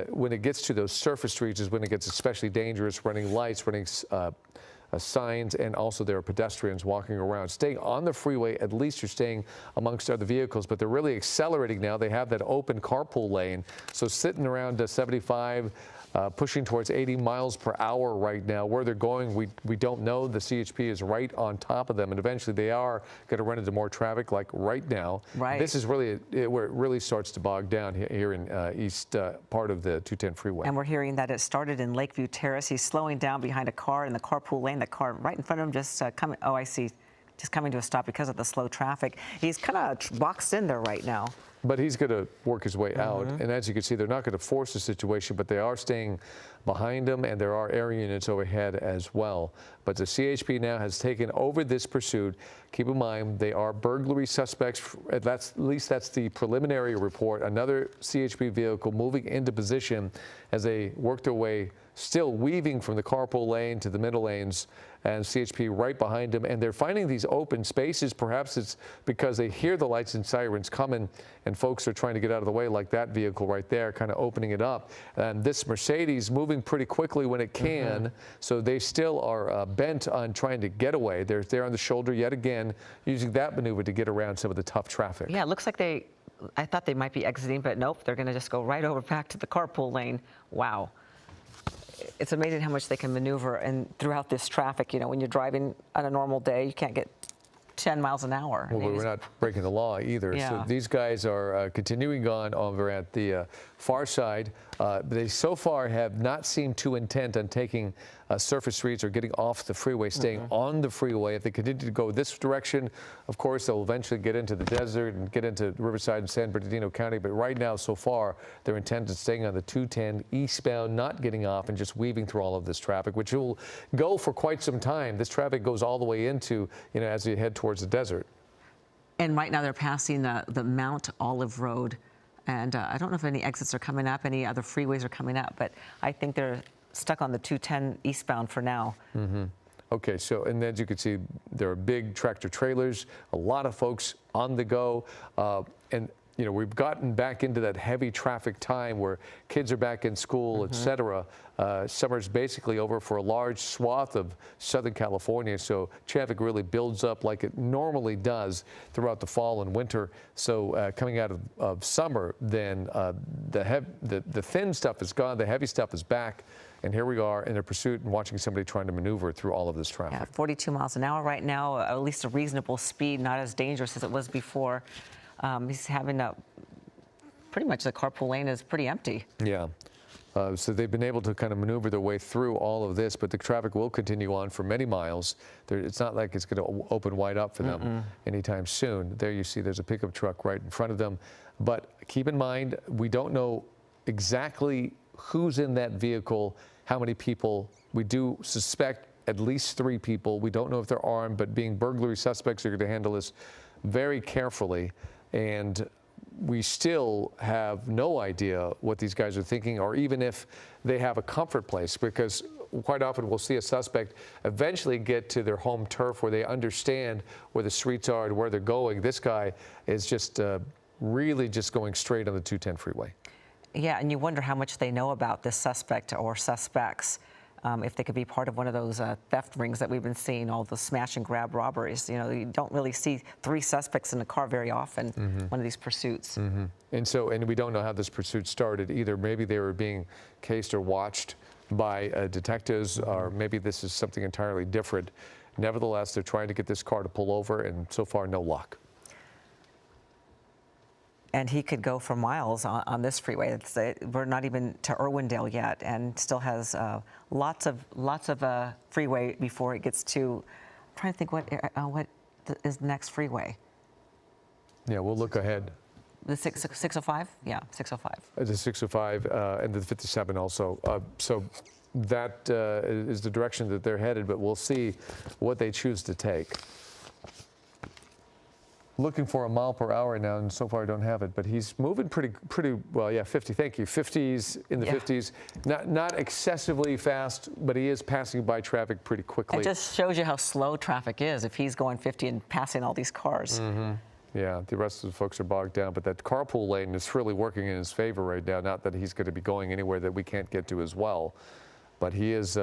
When it gets to those surface streets is when it gets especially dangerous, running lights, running signs, and also there are pedestrians walking around. Staying on the freeway, at least you're staying amongst other vehicles, but they're really accelerating now. They have that open carpool lane, so sitting around 75, pushing towards 80 miles per hour right now. Where they're going, we don't know. The CHP is right on top of them, and eventually they are going to run into more traffic like right now. Right. This is really where it really starts to bog down here in east part of the 210 freeway. And we're hearing that it started in Lakeview Terrace. He's slowing down behind a car in the carpool lane. The car right in front of him just coming. Oh, I see. Just coming to a stop because of the slow traffic. He's kind of boxed in there right now. But he's going to work his way out. And as you can see, they're not going to force the situation, but they are staying behind him, and there are air units overhead as well. But the CHP now has taken over this pursuit. Keep in mind, they are burglary suspects. At least that's the preliminary report. Another CHP vehicle moving into position as they work their way, still weaving from the carpool lane to the middle lanes, and CHP right behind them. And they're finding these open spaces. Perhaps it's because they hear the lights and sirens coming, and folks are trying to get out of the way, like that vehicle right there, kind of opening it up. And this Mercedes moving pretty quickly when it can, so they still are bent on trying to get away. They're there on the shoulder yet again, using that maneuver to get around some of the tough traffic. Yeah, it looks like I thought they might be exiting, but nope, they're going to just go right over back to the carpool lane. Wow. It's amazing how much they can maneuver and throughout this traffic. You know, when you're driving on a normal day, you can't get 10 miles an hour. Well, we're not breaking the law either. Yeah. So these guys are continuing on over at the far side. They so far have not seemed too intent on taking surface streets or getting off the freeway, staying on the freeway. If they continue to go this direction, of course, they'll eventually get into the desert and get into Riverside and San Bernardino County. But right now, so far, they're intent on staying on the 210 eastbound, not getting off and just weaving through all of this traffic, which will go for quite some time. This traffic goes all the way into, you know, as you head towards the desert. And right now they're passing the Mount Olive Road. And I don't know if any exits are coming up, any other freeways are coming up, but I think they're stuck on the 210 eastbound for now. Okay, so, and as you can see, there are big tractor trailers, a lot of folks on the go, and you know, we've gotten back into that heavy traffic time where kids are back in school, et cetera. Summer's basically over for a large swath of Southern California, so traffic really builds up like it normally does throughout the fall and winter. So coming out of summer, then the thin stuff is gone, the heavy stuff is back, and here we are in a pursuit and watching somebody trying to maneuver through all of this traffic. Yeah, 42 miles an hour right now, at least a reasonable speed, not as dangerous as it was before. He's having pretty much the carpool lane is pretty empty. Yeah. So they've been able to kind of maneuver their way through all of this, but the traffic will continue on for many miles. It's not like it's going to open wide up for them anytime soon. There you see there's a pickup truck right in front of them. But keep in mind, we don't know exactly who's in that vehicle, how many people. We do suspect at least 3 people. We don't know if they're armed, but being burglary suspects, are going to handle this very carefully. And we still have no idea what these guys are thinking, or even if they have a comfort place, because quite often we'll see a suspect eventually get to their home turf where they understand where the streets are and where they're going. This guy is just really just going straight on the 210 freeway. Yeah, and you wonder how much they know about this suspect or suspects. If they could be part of one of those theft rings that we've been seeing, all the smash and grab robberies. You know, you don't really see 3 suspects in a car very often, one of these pursuits. And we don't know how this pursuit started either. Maybe they were being cased or watched by detectives, or maybe this is something entirely different. Nevertheless, they're trying to get this car to pull over, and so far, no luck. And he could go for miles on this freeway. We're not even to Irwindale yet, and still has lots of freeway before it gets to. I'm trying to think what is the next freeway. Yeah, we'll look ahead. The 605? Yeah, 605. The 605 and the 57 also. So that is the direction that they're headed, but we'll see what they choose to take. Looking for a mile per hour now, and so far I don't have it, but he's moving pretty well. Yeah, 50. Thank you. 50s in the 50s. Not excessively fast, but he is passing by traffic pretty quickly. It just shows you how slow traffic is if he's going 50 and passing all these cars. Yeah, the rest of the folks are bogged down, but that carpool lane is really working in his favor right now. Not that he's going to be going anywhere that we can't get to as well, but he is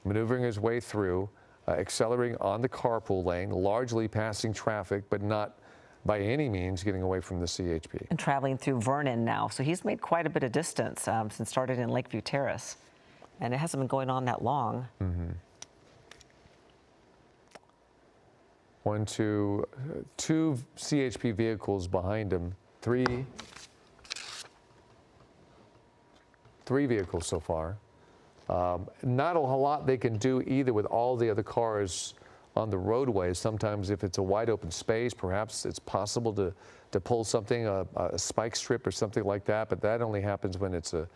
maneuvering his way through, accelerating on the carpool lane, largely passing traffic, but not by any means getting away from the CHP. And traveling through Vernon now, so he's made quite a bit of distance since started in Lakeview Terrace, and it hasn't been going on that long. Mm-hmm. Two CHP vehicles behind him, three vehicles so far. Not a whole lot they can do either with all the other cars on the roadway. Sometimes if it's a wide open space, perhaps it's possible to pull something, a spike strip or something like that, but that only happens when it's a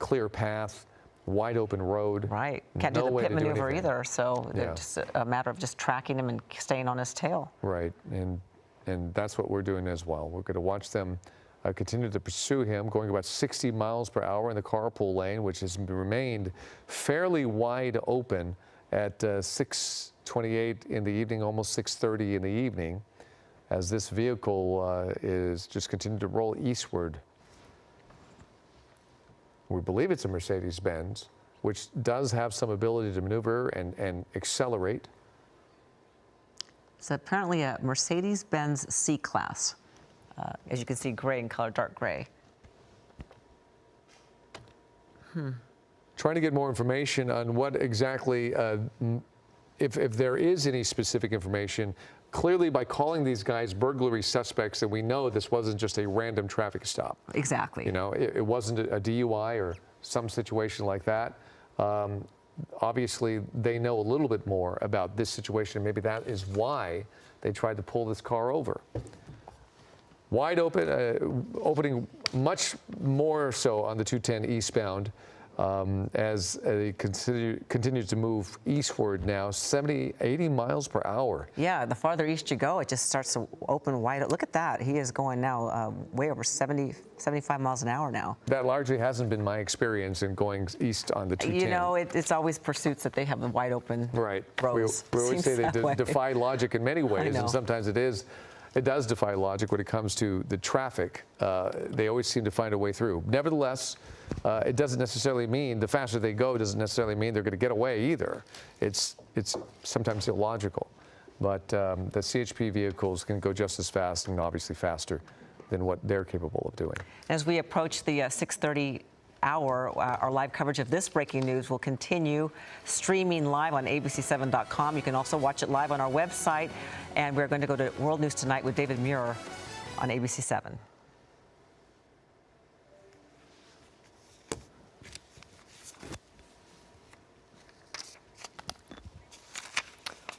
clear path, wide open road. Right. Can't do the pit maneuver either, so Yeah. it's just a matter of just tracking him and staying on his tail. Right, and that's what we're doing as well. We're going to watch them continue to pursue him, going about 60 miles per hour in the carpool lane, which has remained fairly wide open at 6:28 in the evening, almost 6:30 in the evening, as this vehicle is just continuing to roll eastward. We believe it's a Mercedes-Benz, which does have some ability to maneuver and accelerate. It's apparently a Mercedes-Benz C-Class. As you can see, gray in color, dark gray. Trying to get more information on what exactly, if there is any specific information. Clearly, by calling these guys burglary suspects, and we know this wasn't just a random traffic stop. Exactly. You know, it wasn't a DUI or some situation like that. Obviously, they know a little bit more about this situation. Maybe that is why they tried to pull this car over. Wide open, opening much more so on the 210 eastbound as it continues to move eastward now, 70, 80 miles per hour. Yeah, the farther east you go, it just starts to open wide. Look at that. He is going now way over 70, 75 miles an hour now. That largely hasn't been my experience in going east on the 210. You know, it's always pursuits that they have the wide open roads. We always say they defy logic in many ways, and sometimes it does defy logic when it comes to the traffic. They always seem to find a way through. Nevertheless, it doesn't necessarily mean the faster they go doesn't necessarily mean they're going to get away either. It's sometimes illogical. But the CHP vehicles can go just as fast and obviously faster than what they're capable of doing. As we approach the 6:30 hour, our live coverage of this breaking news will continue streaming live on abc7.com. You can also watch it live on our website. And we're going to go to World News Tonight with David Muir on ABC7.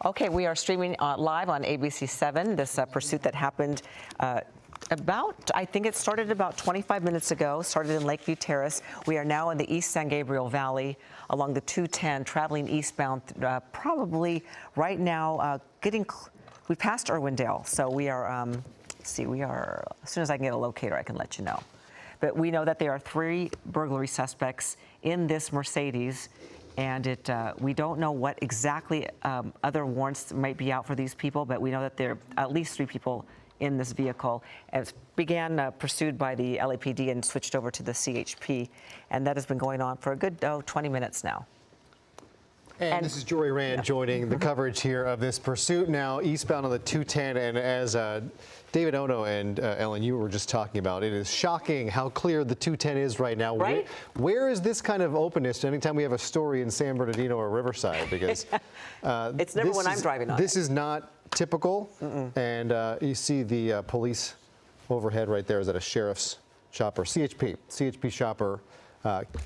Okay, we are streaming live on ABC7, this pursuit that happened I think it started about 25 minutes ago, started in Lakeview Terrace. We are now in the East San Gabriel Valley along the 210, traveling eastbound, probably right now we passed Irwindale. So we are, let's see, as soon as I can get a locator, I can let you know. But we know that there are 3 burglary suspects in this Mercedes, and we don't know what exactly other warrants might be out for these people, but we know that there are at least 3 people in this vehicle. It began pursued by the LAPD and switched over to the CHP, and that has been going on for a good 20 minutes now. And this is Jory Rand joining the coverage here of this pursuit now eastbound on the 210. And as David Ono and Ellen, you were just talking about, it is shocking how clear the 210 is right now. Right? Where is this kind of openness anytime we have a story in San Bernardino or Riverside? Because it's never when I'm driving on This is not typical. And you see the police overhead right there. Is that a sheriff's chopper? CHP chopper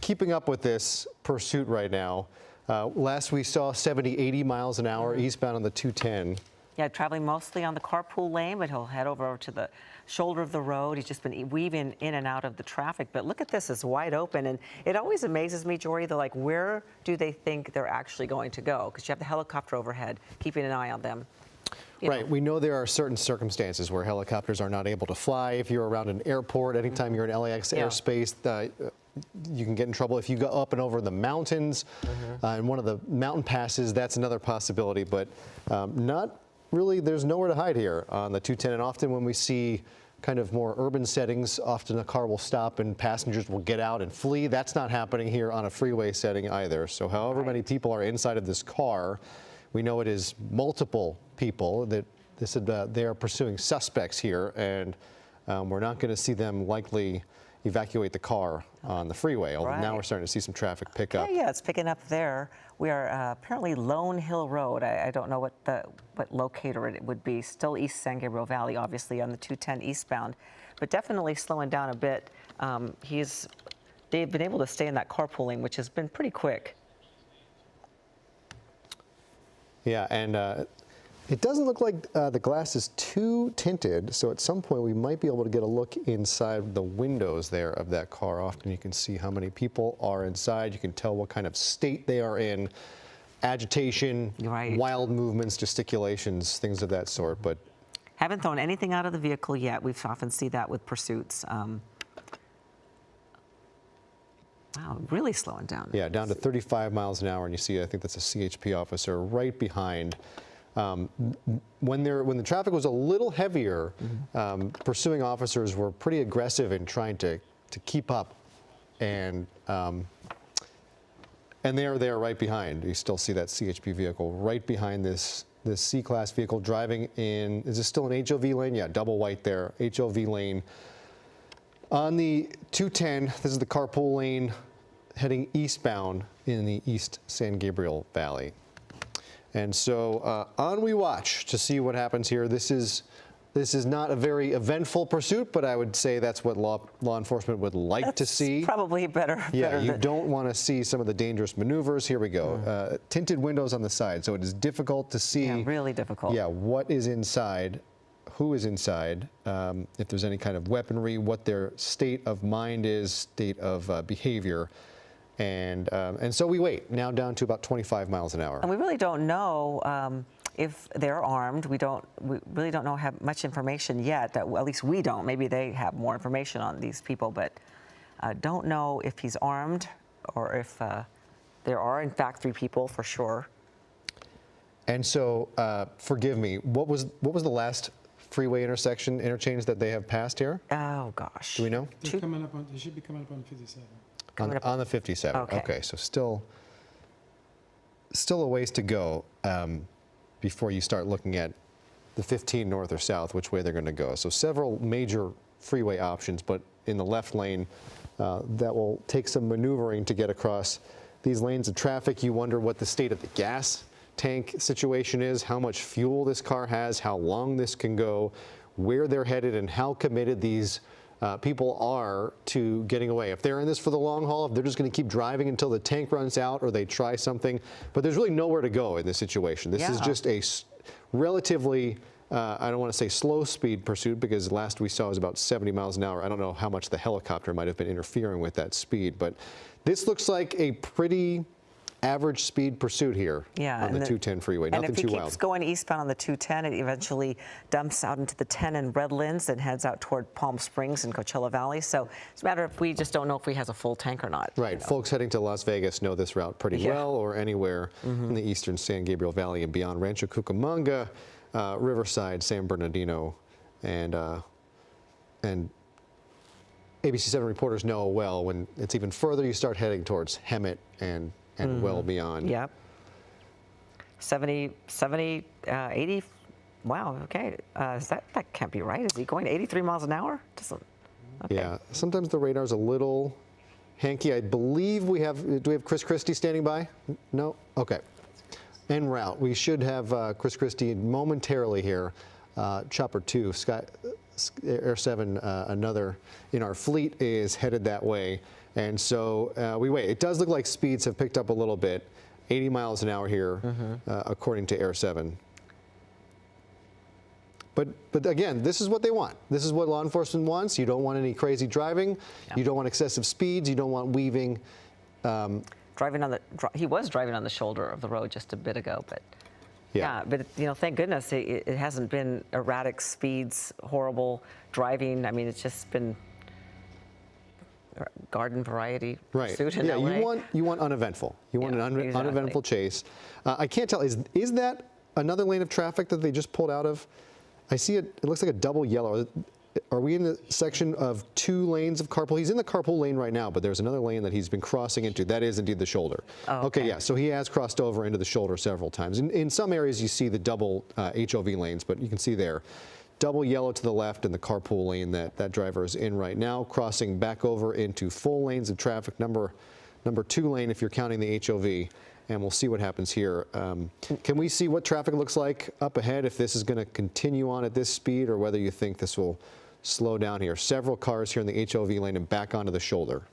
keeping up with this pursuit right now. Last we saw 70, 80 miles an hour eastbound on the 210. Yeah, traveling mostly on the carpool lane, but he'll head over to the shoulder of the road. He's just been weaving in and out of the traffic. But look at this, it's wide open. And it always amazes me, Jory, where do they think they're actually going to go? Because you have the helicopter overhead, keeping an eye on them. Right. We know there are certain circumstances where helicopters are not able to fly. If you're around an airport, anytime you're in LAX airspace, you can get in trouble. If you go up and over the mountains and one of the mountain passes, that's another possibility. But not really, there's nowhere to hide here on the 210. And often when we see kind of more urban settings, often a car will stop and passengers will get out and flee. That's not happening here on a freeway setting either. So however many people are inside of this car, we know it is multiple people that they are pursuing suspects here, and we're not going to see them likely evacuate the car on the freeway, although now we're starting to see some traffic pick up. Yeah, it's picking up there. We are apparently Lone Hill Road. I don't know what locator it would be. Still East San Gabriel Valley, obviously, on the 210 eastbound, but definitely slowing down a bit. They've been able to stay in that carpooling, which has been pretty quick. Yeah, and it doesn't look like the glass is too tinted, so at some point we might be able to get a look inside the windows there of that car. Often you can see how many people are inside. You can tell what kind of state they are in, agitation, wild movements, gesticulations, things of that sort. But haven't thrown anything out of the vehicle yet. We often see that with pursuits. Wow, really slowing down. Yeah, down to 35 miles an hour, and you see, I think that's a CHP officer right behind. When the traffic was a little heavier, pursuing officers were pretty aggressive in trying to keep up, and they're there right behind. You still see that CHP vehicle right behind this C-Class vehicle driving in. Is this still an HOV lane? Yeah, double white there, HOV lane. On the 210, this is the carpool lane heading eastbound in the East San Gabriel Valley. And so on we watch to see what happens here. This is not a very eventful pursuit, but I would say that's what law enforcement would like to see. Probably better. Yeah, you don't want to see some of the dangerous maneuvers. Here we go. Tinted windows on the side, so it is difficult to see. Yeah, really difficult. Yeah, what is inside, who is inside, if there's any kind of weaponry, what their state of mind is, state of behavior. And so we wait, now down to about 25 miles an hour. And we really don't know if they're armed. We really don't know have much information yet. At least we don't. Maybe they have more information on these people, but don't know if he's armed or if there are, in fact, 3 people for sure. And so, forgive me, what was the last freeway interchange that they have passed here? Oh, gosh. Do we know? They're coming up on, they should be coming up on 57. On the 57. Okay. So still a ways to go before you start looking at The 15 north or south, which way they're going to go. So several major freeway options, but in the left lane, that will take some maneuvering to get across these lanes of traffic. You wonder what the state of the gas tank situation is, how much fuel this car has, how long this can go, where they're headed, and how committed these people are to getting away. If they're in this for the long haul, if they're just going to keep driving until the tank runs out or they try something, but there's really nowhere to go in this situation. This is just a relatively, I don't want to say slow speed pursuit, because last we saw was about 70 miles an hour. I don't know how much the helicopter might have been interfering with that speed, but this looks like a pretty average speed pursuit here on the 210 freeway. Nothing too wild. And if he keeps going eastbound on the 210, it eventually dumps out into the 10 in Redlands and heads out toward Palm Springs and Coachella Valley. So it's a matter of we just don't know if he has a full tank or not. Right. You know. Folks heading to Las Vegas know this route pretty well, or anywhere in the eastern San Gabriel Valley and beyond. Rancho Cucamonga, Riverside, San Bernardino, and ABC7 reporters know well when it's even further you start heading towards Hemet and well beyond. Yep. 70, 80. Wow. Okay. That can't be right. Is he going 83 miles an hour? Okay. Yeah. Sometimes the radar's a little hanky. I believe we have. Do we have Chris Christie standing by? No. Okay. En route. We should have Chris Christie momentarily here. Chopper 2, Air 7, another in our fleet, is headed that way. And so we wait. It does look like speeds have picked up a little bit. 80 miles an hour here, according to Air 7. But again, this is what they want. This is what law enforcement wants. You don't want any crazy driving. No. You don't want excessive speeds. You don't want weaving. He was driving on the shoulder of the road just a bit ago, but yeah, but thank goodness it hasn't been erratic speeds, horrible driving. I mean, it's just been garden variety pursuit in LA. You want uneventful. You want an uneventful chase. I can't tell. Is that another lane of traffic that they just pulled out of? I see it. It looks like a double yellow. Are we in the section of 2 lanes of carpool? He's in the carpool lane right now, but there's another lane that he's been crossing into. That is indeed the shoulder. Oh, okay. Yeah, so he has crossed over into the shoulder several times. In some areas, you see the double HOV lanes, but you can see there, double yellow to the left in the carpool lane that driver is in right now, crossing back over into full lanes of traffic, number 2 lane if you're counting the HOV. And we'll see what happens here. Can we see what traffic looks like up ahead, if this is going to continue on at this speed, or whether you think this will slow down here? Several cars here in the HOV lane and back onto the shoulder.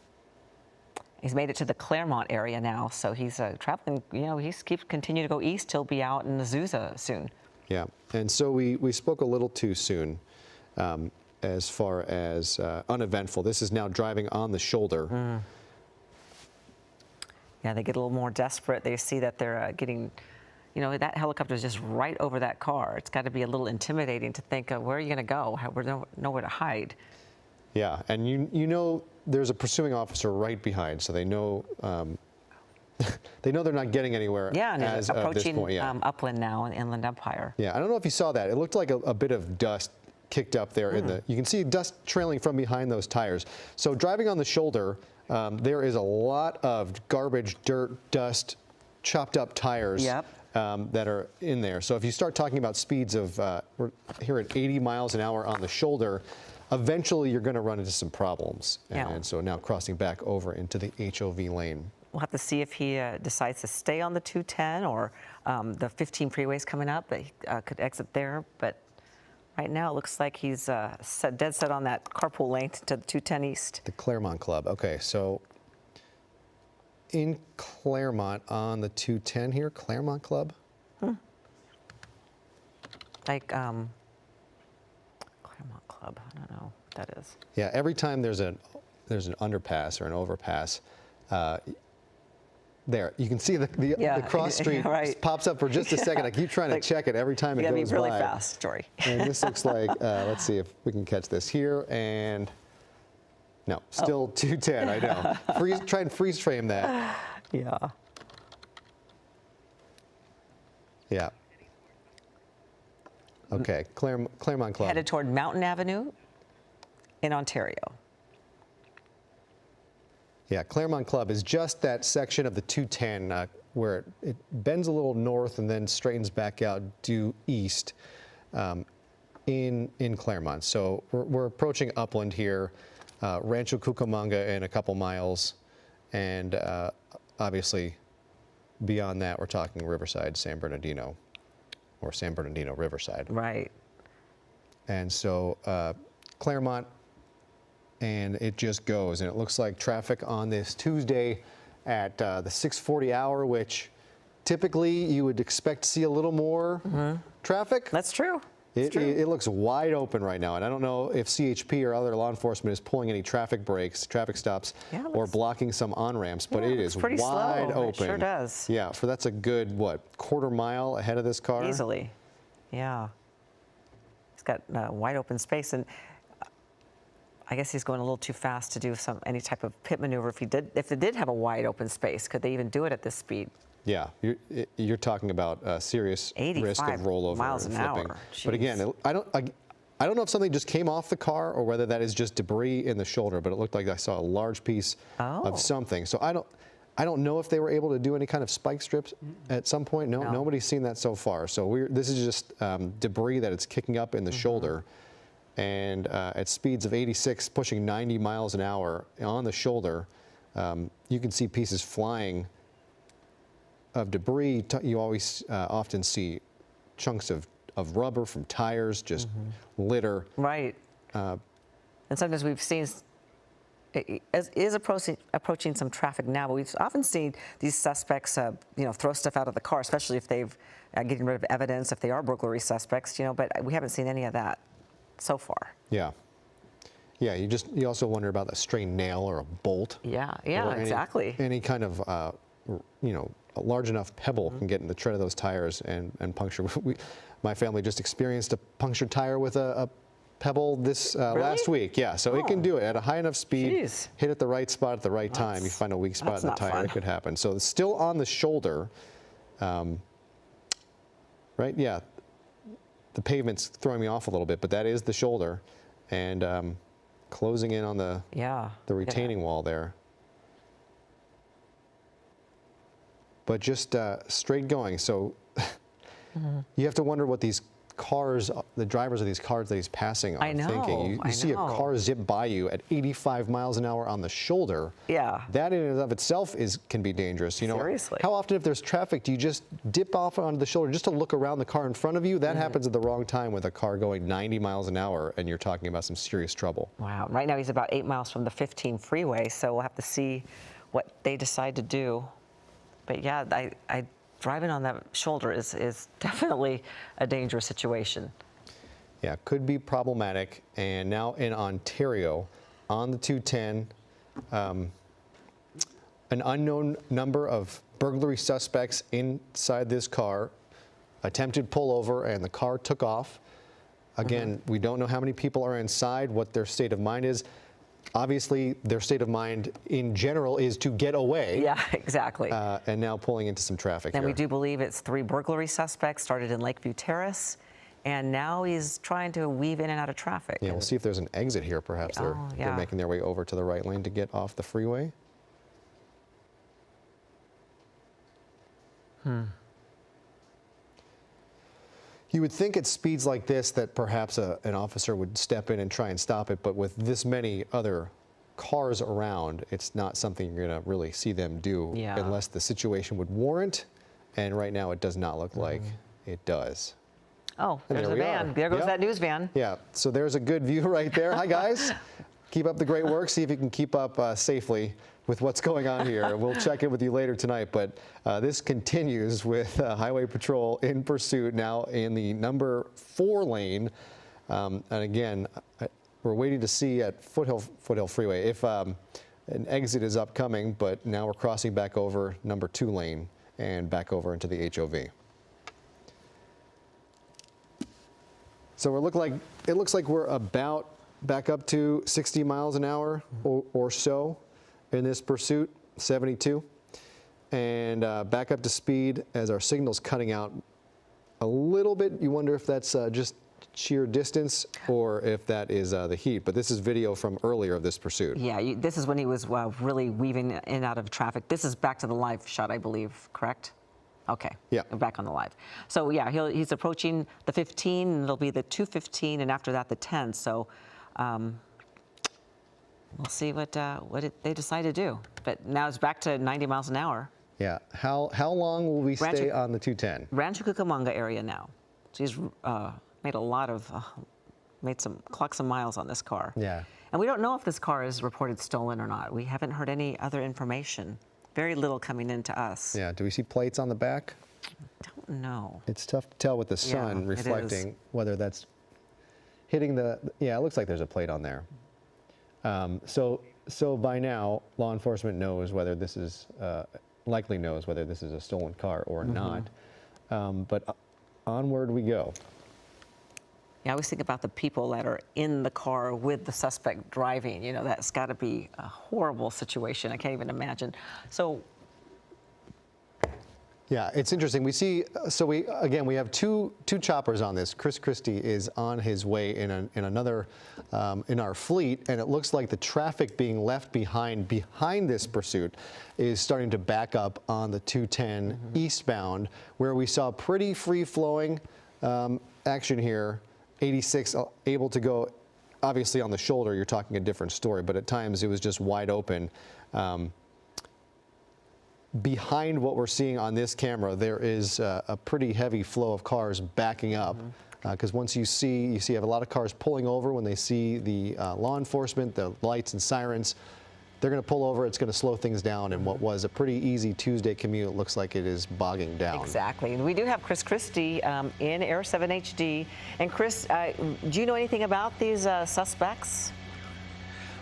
He's made it to the Claremont area now, so he's traveling, he's continuing to go east. He'll be out in Azusa soon. Yeah, and so we spoke a little too soon as far as uneventful. This is now driving on the shoulder. Yeah, they get a little more desperate. They see that they're getting, that helicopter is just right over that car. It's got to be a little intimidating to think, where are you going to go? There's nowhere to hide. Yeah, and you know there's a pursuing officer right behind, so they know they know they're not getting anywhere. Yeah, and as it's of this approaching point. Yeah. Upland now in Inland Empire. Yeah, I don't know if you saw that. It looked like a bit of dust kicked up there in the. You can see dust trailing from behind those tires. So driving on the shoulder. There is a lot of garbage, dirt, dust, chopped up tires that are in there. So if you start talking about speeds of, we're here at 80 miles an hour on the shoulder, eventually you're going to run into some problems. Yeah. And so now crossing back over into the HOV lane. We'll have to see if he decides to stay on the 210 or the 15 freeways coming up, that he could exit there. But right now, it looks like he's dead set on that carpool lane to the 210 East. The Claremont Club. Okay, so in Claremont on the 210 here, Claremont Club? Like Claremont Club, I don't know what that is. Yeah, every time there's an underpass or an overpass, there you can see the cross street right. pops up for just a second. I keep trying to check it every time it goes by. You gotta be really fast, Jory. And this looks like let's see if we can catch this here, and no, still 210. I know. Try and freeze frame that. Yeah. Yeah. Okay, Claremont Club. Headed toward Mountain Avenue in Ontario. Yeah, Claremont Club is just that section of the 210 where it bends a little north and then straightens back out due east in Claremont. So we're approaching Upland here, Rancho Cucamonga in a couple miles, and obviously beyond that we're talking Riverside, San Bernardino, or San Bernardino, Riverside. Right. And so Claremont, and it just goes. And it looks like traffic on this Tuesday at the 6:40 hour, which typically you would expect to see a little more traffic. That's true. It looks wide open right now, and I don't know if CHP or other law enforcement is pulling any traffic brakes, traffic stops, or blocking some on-ramps, but it is pretty wide slow. open. It sure does. Yeah, that's a good, quarter mile ahead of this car? Easily. Yeah. He's got wide open space, and I guess he's going a little too fast to do any type of pit maneuver. If they did have a wide open spape, could they even do it at this speed? Yeah, you're talking about a serious risk of rollover miles and an flipping. hour. But again, I don't know if something just came off the car or whether that is just debris in the shoulder. But it looked like I saw a large piece of something. So I don't know if they were able to do any kind of spike strips at some point. No, nobody's seen that so far. So this is just debris that it's kicking up in the shoulder. And at speeds of 86, pushing 90 miles an hour on the shoulder, you can see pieces flying of debris. You always often see chunks of rubber from tires, just litter. Right. And sometimes we've seen is approaching some traffic now, but we've often seen these suspects, throw stuff out of the car, especially if they've getting rid of evidence, if they are burglary suspects, but we haven't seen any of that so far. Yeah. Yeah, you also wonder about a stray nail or a bolt. Yeah, or exactly. Any kind of, a large enough pebble can get in the tread of those tires and puncture. My family just experienced a punctured tire with a pebble this last week. Yeah, so it can do it at a high enough speed, hit at the right spot at the right time. You find a weak spot in the tire, it could happen. So it's still on the shoulder. right? Yeah. The pavement's throwing me off a little bit, but that is the shoulder, and closing in on the retaining wall there. But just straight going. So you have to wonder what these cars, the drivers of these cars that he's passing are thinking. You see a car zip by you at 85 miles an hour on the shoulder. Yeah. That in and of itself can be dangerous. You know, Seriously. how often if there's traffic do you just dip off onto the shoulder just to look around the car in front of you? That happens at the wrong time with a car going 90 miles an hour and you're talking about some serious trouble. Wow. Right now he's about 8 miles from the 15 freeway, so we'll have to see what they decide to do. But yeah, driving on that shoulder is definitely a dangerous situation. Yeah, could be problematic. And now in Ontario, on the 210, an unknown number of burglary suspects inside this car attempted pullover, and the car took off. Again, we don't know how many people are inside, what their state of mind is. Obviously, their state of mind in general is to get away. Yeah, exactly. And now pulling into some traffic And here. we do believe it's 3 burglary suspects, started in Lakeview Terrace, and now he's trying to weave in and out of traffic. Yeah, we'll see if there's an exit here. Perhaps they're making their way over to the right lane to get off the freeway. You would think at speeds like this that perhaps an officer would step in and try and stop it, but with this many other cars around, it's not something you're going to really see them do unless the situation would warrant, and right now it does not look like it does. Oh, And there's there a we van. are. There goes Yep. that news van. Yeah, so there's a good view right there. Hi, guys. Keep up the great work. See if you can keep up safely with what's going on here. We'll check in with you later tonight, but this continues with Highway Patrol in pursuit now in the number 4 lane. And again, we're waiting to see at Foothill Freeway if an exit is upcoming, but now we're crossing back over number 2 lane and back over into the HOV. So it looks like we're about back up to 60 miles an hour or so in this pursuit, 72, and back up to speed as our signal's cutting out a little bit. You wonder if that's just sheer distance or if that is the heat, but this is video from earlier of this pursuit. Yeah, this is when he was really weaving in and out of traffic. This is back to the live shot, I believe, correct? Okay. Yeah. We're back on the live. So yeah, he's approaching the 15, and it'll be the 215, and after that the 10. So we'll see what they decide to do. But now it's back to 90 miles an hour. Yeah. How long will we stay on the 210? Rancho Cucamonga area now. So he's clocked some miles on this car. Yeah. And we don't know if this car is reported stolen or not. We haven't heard any other information. Very little coming into us. Yeah. Do we see plates on the back? Don't know. It's tough to tell with the sun reflecting whether that's hitting the. Yeah, it looks like there's a plate on there. So by now, law enforcement knows whether this is likely knows whether this is a stolen car or not. But onward we go. Yeah, I always think about the people that are in the car with the suspect driving. You know, that's got to be a horrible situation. I can't even imagine. So. Yeah, it's interesting. We see, we have two choppers on this. Chris Christie is on his way in another, in our fleet, and it looks like the traffic being left behind this pursuit is starting to back up on the 210 eastbound, where we saw pretty free-flowing action here. 86 able to go, obviously on the shoulder, you're talking a different story, but at times it was just wide open. Behind what we're seeing on this camera, there is a pretty heavy flow of cars backing up, because once you have a lot of cars pulling over when they see the law enforcement, the lights and sirens. They're going to pull over. It's going to slow things down, and what was a pretty easy Tuesday commute looks like it is bogging down. Exactly. And we do have Chris Christie in Air 7 HD. And Chris, do you know anything about these suspects?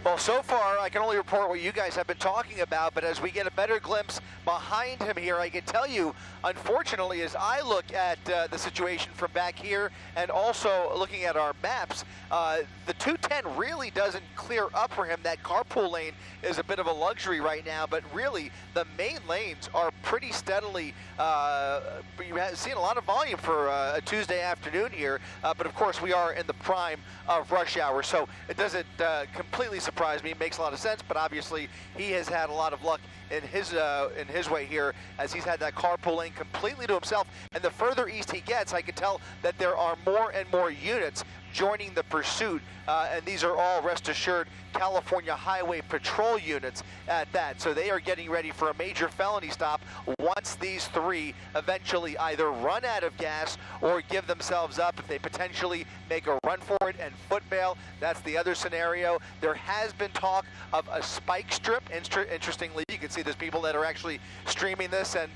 Well, so far, I can only report what you guys have been talking about, but as we get a better glimpse behind him here, I can tell you, unfortunately, as I look at the situation from back here and also looking at our maps, the 210 really doesn't clear up for him. That carpool lane is a bit of a luxury right now, but really the main lanes are pretty steadily, you have seen a lot of volume for a Tuesday afternoon here, but of course we are in the prime of rush hour, so it doesn't completely surprise me. It makes a lot of sense, but obviously he has had a lot of luck in his way here, as he's had that carpool lane completely to himself. And the further east he gets, I can tell that there are more and more units joining the pursuit, and these are all, rest assured, California Highway Patrol units at that. So they are getting ready for a major felony stop once these three eventually either run out of gas or give themselves up. If they potentially make a run for it and foot bail, that's the other scenario. There has been talk of a spike strip. Interestingly, you can see there's people that are actually streaming this and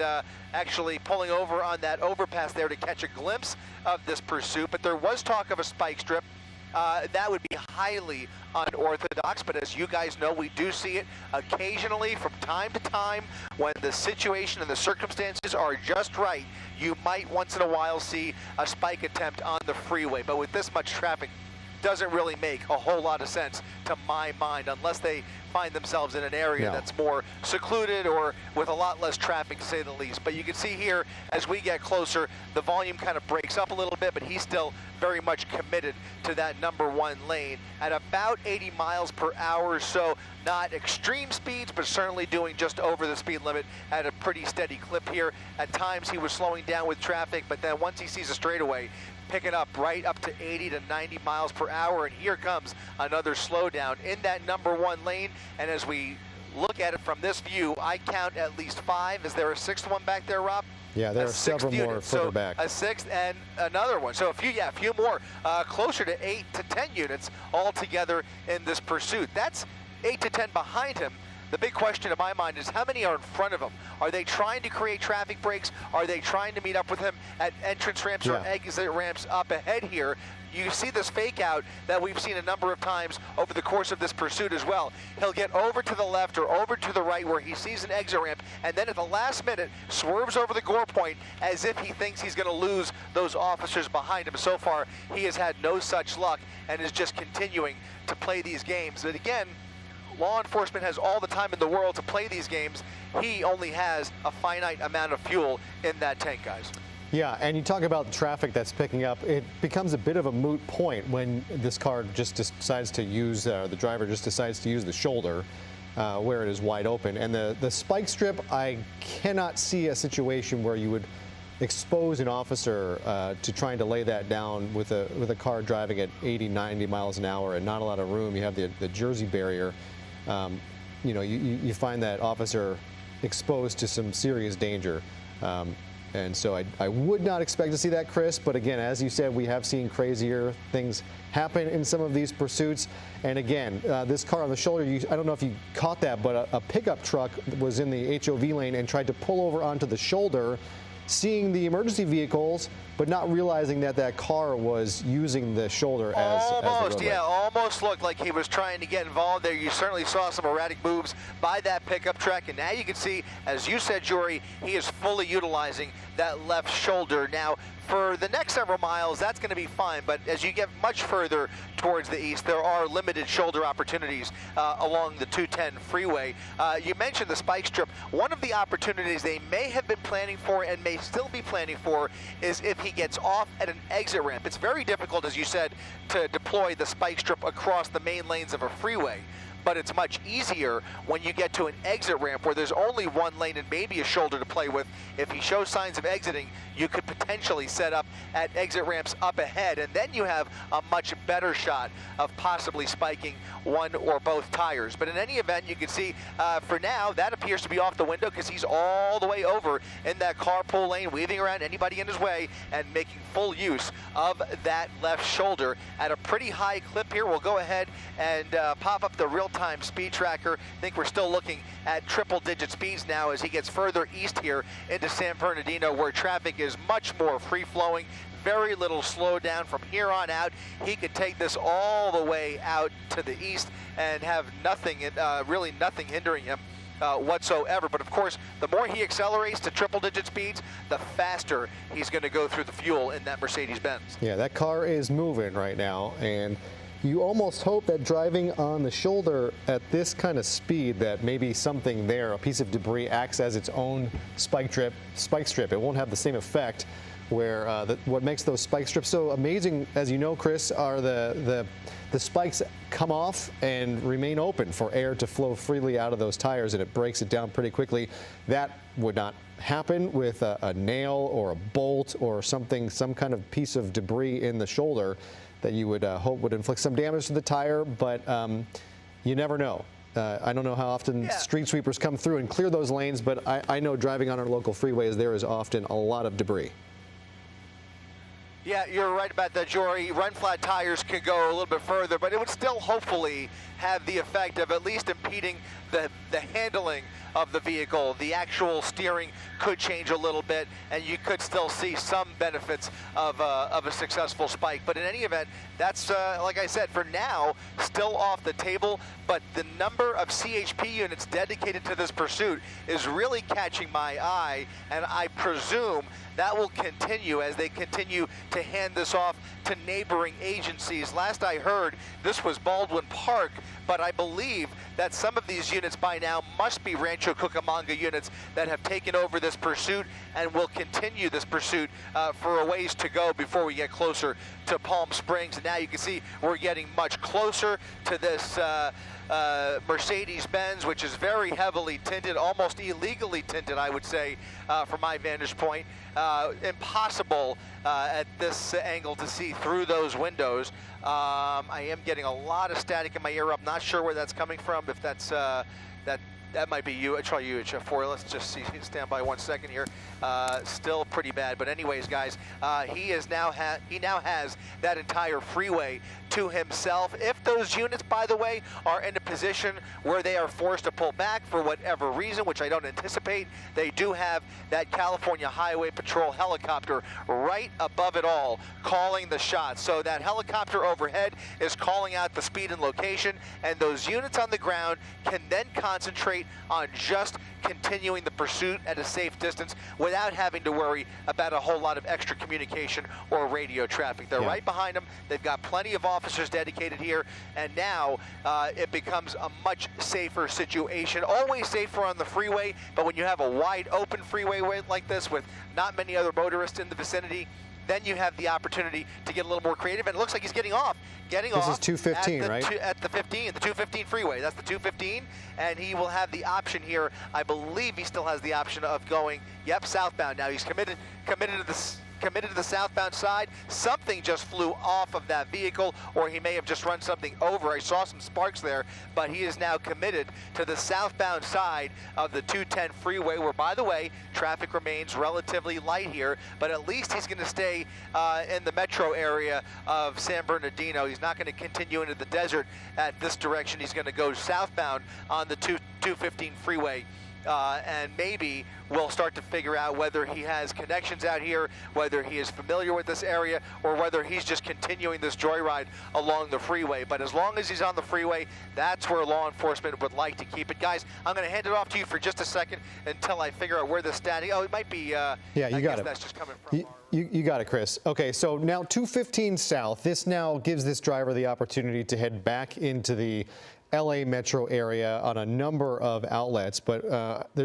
actually pulling over on that overpass there to catch a glimpse of this pursuit. But there was talk of a spike strip. That would be highly unorthodox, but as you guys know, we do see it occasionally from time to time when the situation and the circumstances are just right. You might once in a while see a spike attempt on the freeway, but with this much traffic, doesn't really make a whole lot of sense to my mind, unless they find themselves in an area that's more secluded or with a lot less traffic, to say the least. But you can see here, as we get closer, the volume kind of breaks up a little bit, but he's still very much committed to that #1 lane at about 80 miles per hour. So not extreme speeds, but certainly doing just over the speed limit at a pretty steady clip here. At times he was slowing down with traffic, but then once he sees a straightaway, picking up right up to 80 to 90 miles per hour, and here comes another slowdown in that #1 lane. And as we look at it from this view, I count at least 5. Is there a 6th one back there, Rob? Yeah, there are several more unit. further So back. a 6th and another one. So a few more, closer to 8 to 10 units altogether in this pursuit. That's 8 to 10 behind him. The big question in my mind is how many are in front of him? Are they trying to create traffic breaks? Are they trying to meet up with him at entrance ramps or exit ramps up ahead here? You see this fake out that we've seen a number of times over the course of this pursuit as well. He'll get over to the left or over to the right where he sees an exit ramp, and then at the last minute swerves over the gore point as if he thinks he's going to lose those officers behind him. So far, he has had no such luck and is just continuing to play these games. But again, law enforcement has all the time in the world to play these games. He only has a finite amount of fuel in that tank, guys. Yeah, and you talk about the traffic that's picking up. It becomes a bit of a moot point when this car just decides to use, the driver just decides to use the shoulder where it is wide open. And the spike strip, I cannot see a situation where you would expose an officer to trying to lay that down with a car driving at 80, 90 miles an hour and not a lot of room. You have the Jersey barrier. You know, you find that officer exposed to some serious danger. And so I would not expect to see that, Chris. But again, as you said, we have seen crazier things happen in some of these pursuits. And again, this car on the shoulder, I don't know if you caught that, but a pickup truck was in the HOV lane and tried to pull over onto the shoulder, seeing the emergency vehicles, but not realizing that that car was using the shoulder as the roadway. Yeah, almost looked like he was trying to get involved there. You certainly saw some erratic moves by that pickup truck, and now you can see, as you said, Jory, he is fully utilizing that left shoulder. Now, for the next several miles, that's going to be fine, but as you get much further towards the east, there are limited shoulder opportunities along the 210 freeway. You mentioned the spike strip. One of the opportunities they may have been planning for and may still be planning for is if he gets off at an exit ramp. It's very difficult, as you said, to deploy the spike strip across the main lanes of a freeway. But it's much easier when you get to an exit ramp where there's only one lane and maybe a shoulder to play with. If he shows signs of exiting, you could potentially set up at exit ramps up ahead, and then you have a much better shot of possibly spiking one or both tires. But in any event, you can see for now that appears to be off the window because he's all the way over in that carpool lane, weaving around anybody in his way and making full use of that left shoulder at a pretty high clip here. We'll go ahead and pop up the real-time speed tracker. I think we're still looking at triple-digit speeds now as he gets further east here into San Bernardino, where traffic is much more free-flowing. Very little slowdown from here on out. He could take this all the way out to the east and have nothing, really nothing hindering him whatsoever. But of course, the more he accelerates to triple-digit speeds, the faster he's going to go through the fuel in that Mercedes-Benz. Yeah, that car is moving right now, and you almost hope that driving on the shoulder at this kind of speed, that maybe something there, a piece of debris, acts as its own spike strip. It won't have the same effect. Where what makes those spike strips so amazing, as you know, Chris, are the spikes come off and remain open for air to flow freely out of those tires, and it breaks it down pretty quickly. That would not happen with a nail or a bolt or something, some kind of piece of debris in the shoulder that you would hope would inflict some damage to the tire, but you never know. I don't know how often street sweepers come through and clear those lanes, but I know driving on our local freeways, there is often a lot of debris. Yeah, you're right about that, Jory. Run-flat tires can go a little bit further, but it would still hopefully have the effect of at least impeding the handling of the vehicle. The actual steering could change a little bit, and you could still see some benefits of a successful spike. But in any event, that's, like I said, for now, still off the table, but the number of CHP units dedicated to this pursuit is really catching my eye, and I presume that will continue as they continue to hand this off to neighboring agencies. Last I heard, this was Baldwin Park, but I believe that some of these units by now must be Rancho Cucamonga units that have taken over this pursuit and will continue this pursuit for a ways to go before we get closer to Palm Springs. And now you can see we're getting much closer to this Mercedes-Benz, which is very heavily tinted, almost illegally tinted, I would say, from my vantage point. Impossible at this angle to see through those windows. I am getting a lot of static in my ear. I'm not sure where that's coming from. If that's that might be you. Try UHF4. Let's just see. Stand by 1 second here. Still pretty bad. But anyways, guys, he now has that entire freeway to himself. If those units, by the way, are in a position where they are forced to pull back for whatever reason, which I don't anticipate, they do have that California Highway Patrol helicopter right above it all, calling the shots. So that helicopter overhead is calling out the speed and location, and those units on the ground can then concentrate on just continuing the pursuit at a safe distance without having to worry about a whole lot of extra communication or radio traffic. They're right behind them. They've got plenty of officers dedicated here, and now it becomes a much safer situation. Always safer on the freeway, but when you have a wide open freeway like this with not many other motorists in the vicinity, then you have the opportunity to get a little more creative, and it looks like he's getting off. This is 215, right? At the 215 freeway. That's the 215, and he will have the option here. I believe he still has the option of going, southbound. Now he's committed to the southbound side. Something just flew off of that vehicle, or he may have just run something over. I saw some sparks there, but he is now committed to the southbound side of the 210 freeway, where, by the way, traffic remains relatively light here, but at least he's going to stay in the metro area of San Bernardino. He's not going to continue into the desert at this direction. He's going to go southbound on the 215 freeway. And maybe we'll start to figure out whether he has connections out here, whether he is familiar with this area, or whether he's just continuing this joyride along the freeway. But as long as he's on the freeway, that's where law enforcement would like to keep it. Guys, I'm going to hand it off to you for just a second until I figure out where the static. Oh, it might be. Yeah, you got it. That's just coming from. You got it, Chris. Okay, so now 215 south. This now gives this driver the opportunity to head back into the LA metro area on a number of outlets, but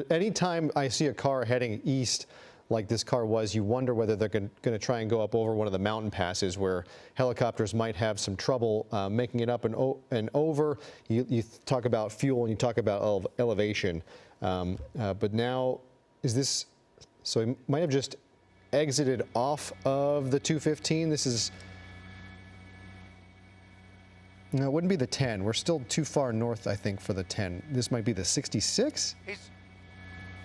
anytime I see a car heading east like this car was, you wonder whether they're going to try and go up over one of the mountain passes where helicopters might have some trouble making it up and over. You talk about fuel and you talk about elevation, but now is this, so he might have just exited off of the 215. This is, no, it wouldn't be the 10. We're still too far north, I think, for the 10. This might be the 66?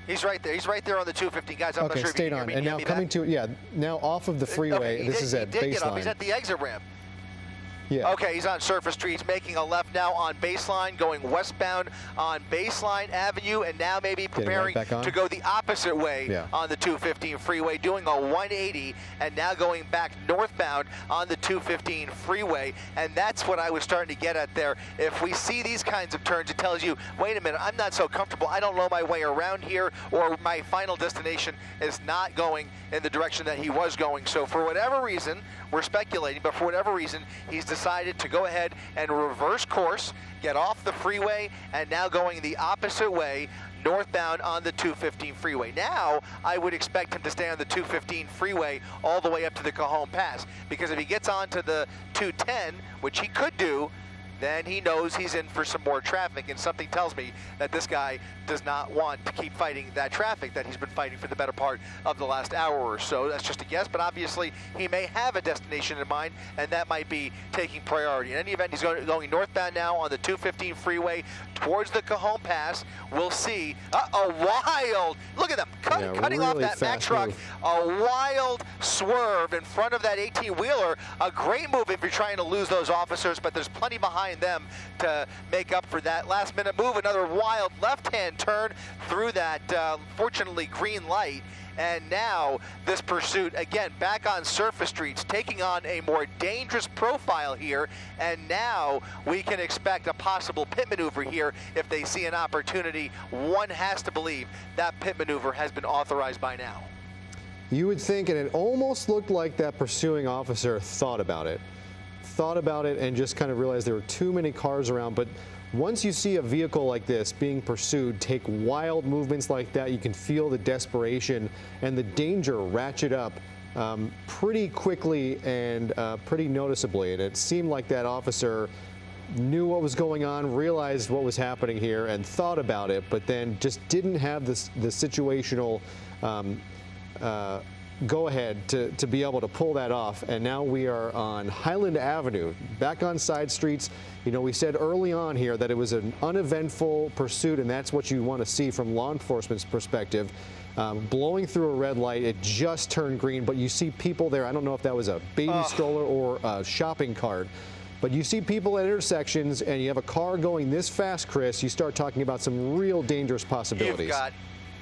He's right there. He's right there on the 215, guys. I'm not sure if you can hear me. And now coming to, now off of the freeway. This is at Baseline. He's at the exit ramp. Yeah. Okay, he's on Surface Street. He's making a left now on Baseline, going westbound on Baseline Avenue, and now maybe preparing to go the opposite way on the 215 freeway, doing a 180, and now going back northbound on the 215 freeway. And that's what I was starting to get at there. If we see these kinds of turns, it tells you, wait a minute, I'm not so comfortable. I don't know my way around here, or my final destination is not going in the direction that he was going. So for whatever reason, we're speculating, but for whatever reason, he's decided decided to go ahead and reverse course, get off the freeway, and now going the opposite way, northbound on the 215 freeway. Now, I would expect him to stay on the 215 freeway all the way up to the Cajon Pass, because if he gets onto the 210, which he could do, then he knows he's in for some more traffic, and something tells me that this guy does not want to keep fighting that traffic that he's been fighting for the better part of the last hour or so. That's just a guess, but obviously he may have a destination in mind, and that might be taking priority. In any event, he's going northbound now on the 215 freeway towards the Cajon Pass. We'll see. A wild, look at them, cutting off really that Mack fast truck. move. A wild swerve in front of that 18-wheeler. A great move if you're trying to lose those officers, but there's plenty behind them to make up for that last-minute move. Another wild left-hand turn through that, fortunately, green light. And now this pursuit, again, back on surface streets, taking on a more dangerous profile here. And now we can expect a possible pit maneuver here if they see an opportunity. One has to believe that pit maneuver has been authorized by now. You would think, and it almost looked like that pursuing officer thought about it and just kind of realized there were too many cars around. But once you see a vehicle like this being pursued take wild movements like that, you can feel the desperation and the danger ratchet up pretty quickly and pretty noticeably. And it seemed like that officer knew what was going on, realized what was happening here, and thought about it, but then just didn't have the situational go ahead to be able to pull that off. And now we are on Highland Avenue, back on side streets. You know, we said early on here that it was an uneventful pursuit, and that's what you want to see from law enforcement's perspective. Blowing through a red light, it just turned green, but you see people there. I don't know if that was a baby stroller or a shopping cart, but you see people at intersections, and you have a car going this fast, Chris, you start talking about some real dangerous possibilities. You've got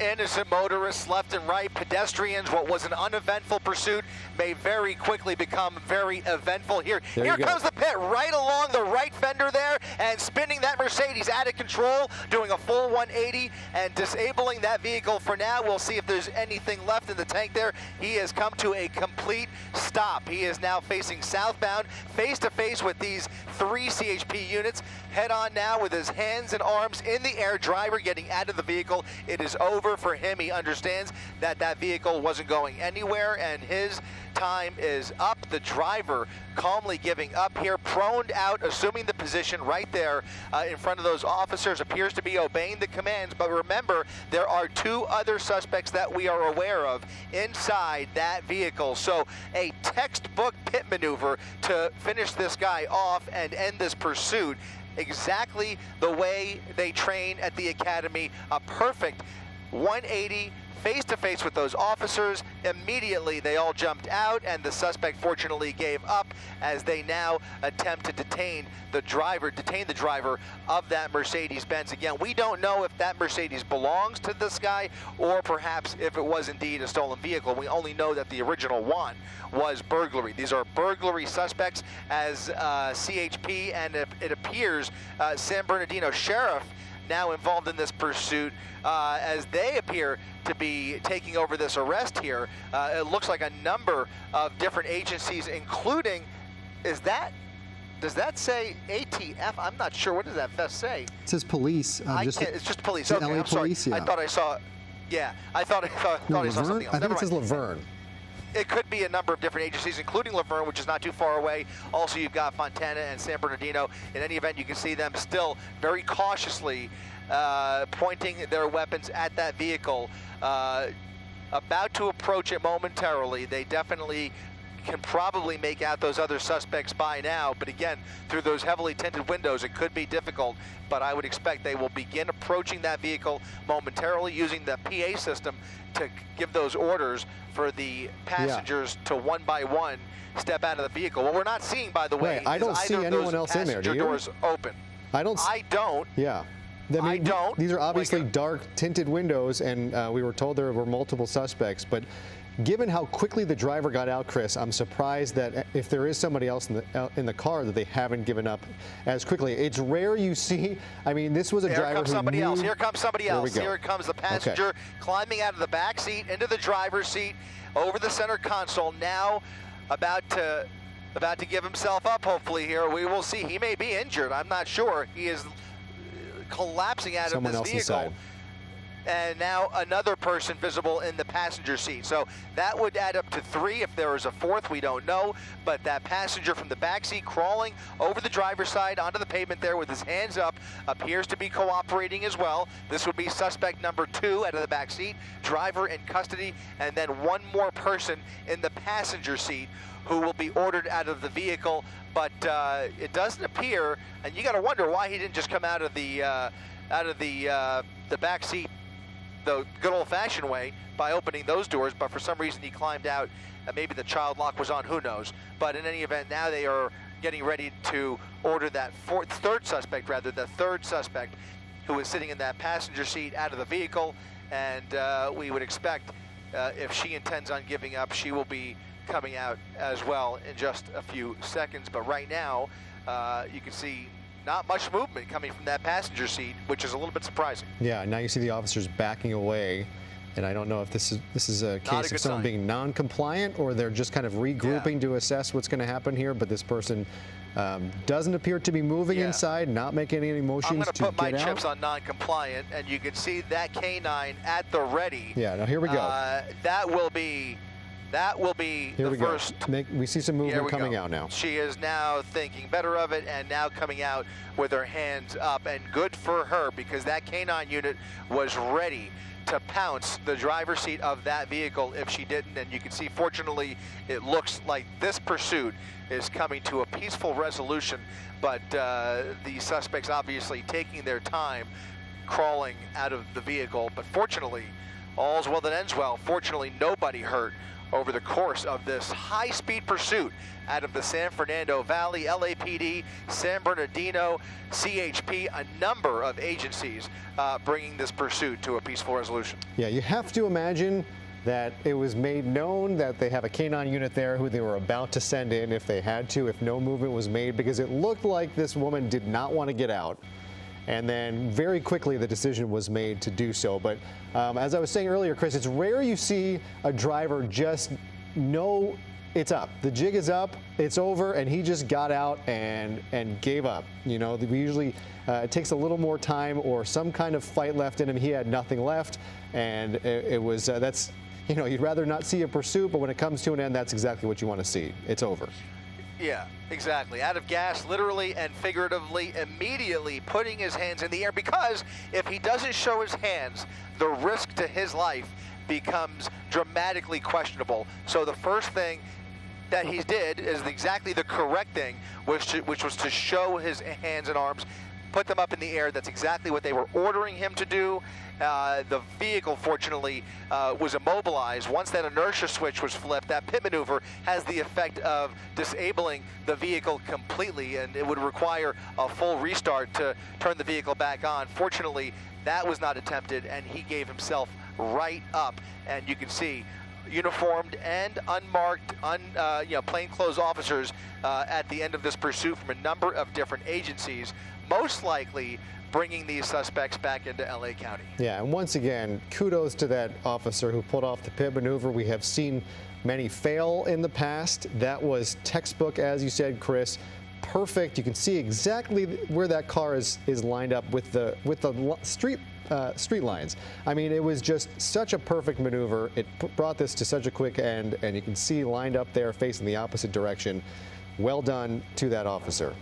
innocent motorists left and right, pedestrians. What was an uneventful pursuit may very quickly become very eventful. Here comes the pit right along the right fender there, and spinning that Mercedes out of control, doing a full 180 and disabling that vehicle for now. We'll see if there's anything left in the tank there. He has come to a complete stop. He is now facing southbound, face to face with these 3 CHP units. Head on now with his hands and arms in the air, driver getting out of the vehicle. It is over for him. He understands that that vehicle wasn't going anywhere, and his time is up. The driver calmly giving up here, proned out, assuming the position right there in front of those officers, appears to be obeying the commands. But remember, there are 2 other suspects that we are aware of inside that vehicle. So a textbook pit maneuver to finish this guy off and end this pursuit. Exactly the way they train at the academy. A perfect 180 face-to-face with those officers. Immediately they all jumped out, and the suspect fortunately gave up as they now attempt to detain the driver of that Mercedes-Benz. Again, we don't know if that Mercedes belongs to this guy or perhaps if it was indeed a stolen vehicle. We only know that the original one was burglary. These are burglary suspects as CHP, and it appears San Bernardino Sheriff now involved in this pursuit as they appear to be taking over this arrest here. It looks like a number of different agencies, including, does that say ATF? I'm not sure. What does that vest say? It says police. It's just police. The Okay, LA I'm sorry. police, yeah. I thought I saw, I thought I saw something else. I think it says Laverne. It could be a number of different agencies, including Laverne, which is not too far away. Also, you've got Fontana and San Bernardino. In any event, you can see them still very cautiously pointing their weapons at that vehicle, about to approach it momentarily. They definitely can probably make out those other suspects by now, but again, through those heavily tinted windows, it could be difficult, but I would expect they will begin approaching that vehicle momentarily using the PA system to give those orders for the passengers to one by one step out of the vehicle. What we're not seeing, by the way, I don't is see either of anyone those else in there, do passenger you? doors open. I don't. I don't. Yeah. I don't. These are obviously dark tinted windows, and we were told there were multiple suspects, but given how quickly the driver got out, Chris, I'm surprised that if there is somebody else in the car that they haven't given up as quickly. It's rare you see. I mean, this was a driver who Here comes somebody else. There we go. Here comes the passenger climbing out of the back seat into the driver's seat over the center console. Now about to about to give himself up, hopefully, here. We will see. He may be injured. I'm not sure. He is collapsing out Someone of else this vehicle. inside. And now another person visible in the passenger seat. So that would add up to 3. If there was a 4th, we don't know. But that passenger from the back seat crawling over the driver's side onto the pavement there with his hands up appears to be cooperating as well. This would be suspect number 2 out of the back seat, driver in custody, and then one more person in the passenger seat who will be ordered out of the vehicle. But it doesn't appear, and you got to wonder why he didn't just come out of the back seat the good old-fashioned way by opening those doors, but for some reason he climbed out. Maybe the child lock was on, who knows. But in any event, now they are getting ready to order that third suspect who is sitting in that passenger seat out of the vehicle. And we would expect if she intends on giving up, she will be coming out as well in just a few seconds. But right now, you can see not much movement coming from that passenger seat, which is a little bit surprising. Yeah, now you see the officers backing away, and I don't know if this is a case of someone being non-compliant or they're just kind of regrouping to assess what's going to happen here. But this person doesn't appear to be moving inside, not making any motions to get out. I'm going to put my chips on non-compliant, and you can see that canine at the ready. Yeah, now here we go. That will be Here the we first. we see some movement coming out now. She is now thinking better of it and now coming out with her hands up, and good for her, because that canine unit was ready to pounce the driver's seat of that vehicle if she didn't. And you can see, fortunately, it looks like this pursuit is coming to a peaceful resolution, but the suspects obviously taking their time crawling out of the vehicle. But fortunately, all's well that ends well. Fortunately, nobody hurt over the course of this high-speed pursuit out of the San Fernando Valley. LAPD, San Bernardino, CHP, a number of agencies bringing this pursuit to a peaceful resolution. Yeah, you have to imagine that it was made known that they have a canine unit there who they were about to send in if they had to, if no movement was made, because it looked like this woman did not want to get out. And then very quickly the decision was made to do so. But as I was saying earlier, Chris, it's rare you see a driver just know it's up. The jig is up, it's over, and he just got out and gave up. You know, we usually, it takes a little more time or some kind of fight left in him. He had nothing left, and it was, that's, you know, you'd rather not see a pursuit, but when it comes to an end, that's exactly what you want to see. It's over. Yeah, exactly. Out of gas, literally and figuratively, immediately putting his hands in the air, because if he doesn't show his hands, the risk to his life becomes dramatically questionable. So the first thing that he did is exactly the correct thing, which was to show his hands and arms, put them up in the air. That's exactly what they were ordering him to do. The vehicle, fortunately, was immobilized. Once that inertia switch was flipped, that pit maneuver has the effect of disabling the vehicle completely, and it would require a full restart to turn the vehicle back on. Fortunately, that was not attempted, and he gave himself right up. And you can see uniformed and unmarked, plainclothes officers at the end of this pursuit from a number of different agencies, most likely bringing these suspects back into LA County. Yeah, and once again, kudos to that officer who pulled off the pit maneuver. We have seen many fail in the past. That was textbook, as you said, Chris. Perfect. You can see exactly where that car is lined up with the street lines. I mean, it was just such a perfect maneuver. It brought this to such a quick end, and you can see lined up there facing the opposite direction. Well done to that officer.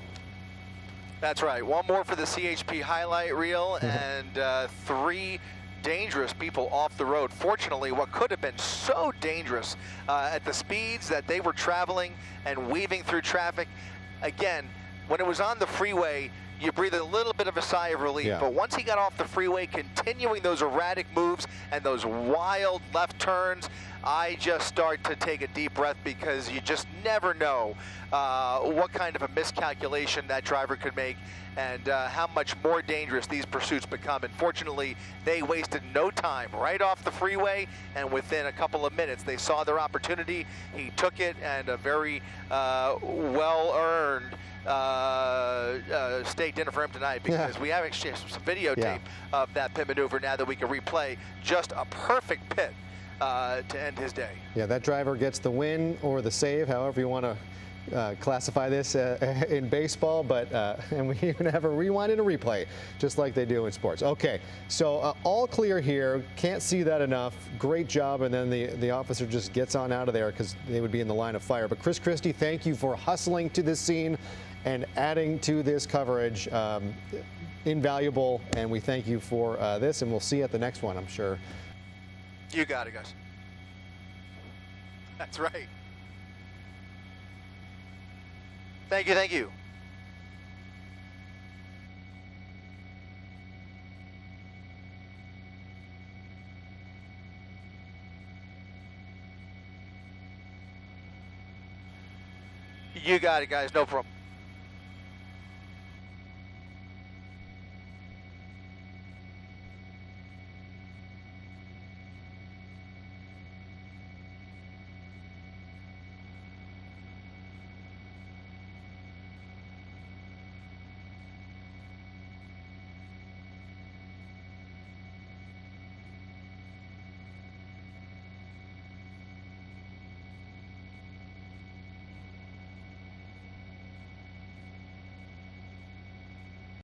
That's right. One more for the CHP highlight reel, and 3 dangerous people off the road. Fortunately, what could have been so dangerous at the speeds that they were traveling and weaving through traffic. Again, when it was on the freeway, you breathe a little bit of a sigh of relief. Yeah. But once he got off the freeway, continuing those erratic moves and those wild left turns, I just start to take a deep breath, because you just never know what kind of a miscalculation that driver could make, and how much more dangerous these pursuits become. And fortunately, they wasted no time right off the freeway, and within a couple of minutes, they saw their opportunity. He took it, and a very well-earned steak dinner for him tonight, because we have exchanged some videotape of that pit maneuver now that we can replay. Just a perfect pit to end his day. Yeah, that driver gets the win or the save, however you want to classify this in baseball, but and we even have a rewind and a replay, just like they do in sports. Okay, so all clear here. Can't see that enough. Great job, and then the officer just gets on out of there because they would be in the line of fire. But Chris Christie, thank you for hustling to this scene and adding to this coverage. Invaluable, and we thank you for this, and we'll see you at the next one, I'm sure. You got it, guys. That's right. Thank you, thank you. You got it, guys. No problem.